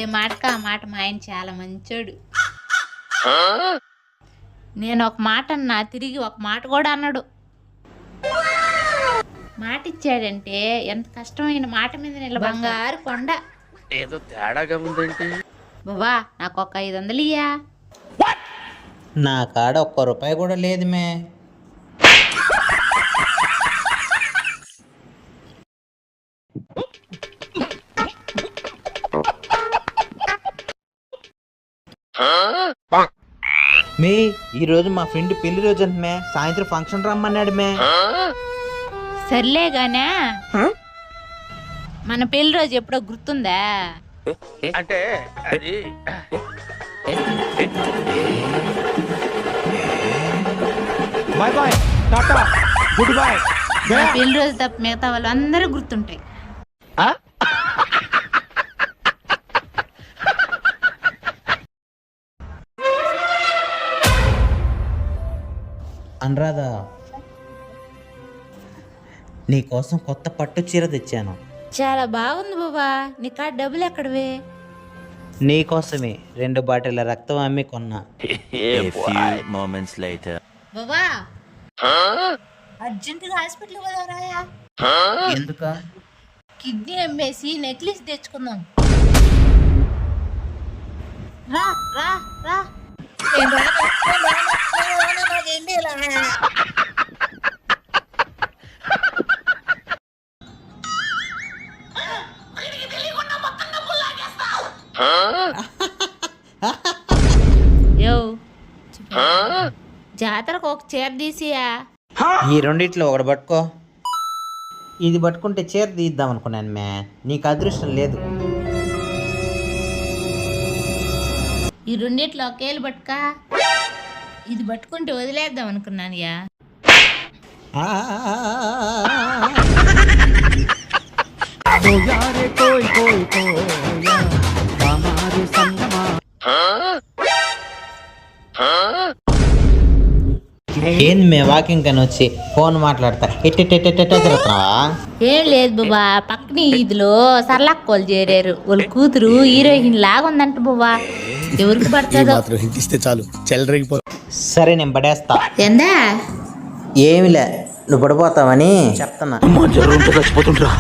ఏ మాటకు ఆ మాట మా ఆయన చాలా మంచోడు. నేను ఒక మాట అన్నా తిరిగి ఒక మాట కూడా అన్నాడు. మాట ఇచ్చాడంటే ఎంత కష్టమైన మాట మీద బంగారు కొండ. ఏదో తేడాగా ఉందేంటి? బాబా నాకు ఒక 500 ఇయ్యా. నా కాడ ఒక్క రూపాయి కూడా లేదు మే. మే ఈరోజు మా ఫ్రెండ్ పెళ్లి రోజు అంట మే, సాయంత్రం ఫంక్షన్ రమ్మన్నాడు మే. సర్లేగానే మన పెళ్లి రోజు ఎప్పుడో గుర్తుందా? అంటే అది bye bye tata good boy. మన పెళ్లి రోజు తప్ప మిగతా వాళ్ళు అందరూ గుర్తుంటాయి. అనురాధా, నీకోసం కొత్త పట్టు చీర తెచ్చాను. చాలా బాగుంది బాబా. నీ కాడ డబ్బులు ఎక్కడవే? నీకోసమే 2 బాటిల రక్తం అమ్మి కొన్నా. బాబా అర్జెంటుగా హాస్పిటల్ పోదారాయా. ఎందుక? కిడ్నీ అమ్మేసి నెక్లెస్ తెచ్చుకుందాం. రా రా రా. యో జాతరకు ఒక చీర తీసియా. ఈ రెండిట్లో ఒకటి పట్టుకో. ఇది పట్టుకుంటే చీర తీద్దాం అనుకున్నాను మే, నీకు అదృష్టం లేదు. ఈ రెండిట్లో ఒకేళ్ళు పట్టుక. ఇది పట్టుకుంటే వదిలేద్దాం అనుకున్నాను యా. ఏంది మే వాకింగ్ కని వచ్చి ఫోన్ మాట్లాడతా తిరుగుతున్నావా? ఏం లేదు బాబా, పక్కన ఈదులో సర్లక్కోలు చేరారు. వాళ్ళ కూతురు హీరోయిన్ లాగా ఉందంట బాబా. ఎవరికి పడుతుందో. సరే నేను పడేస్తా. ఎందా ఏమిలే, నువ్వు పడిపోతావని చెప్తున్నా. చచ్చిపోతుంటా.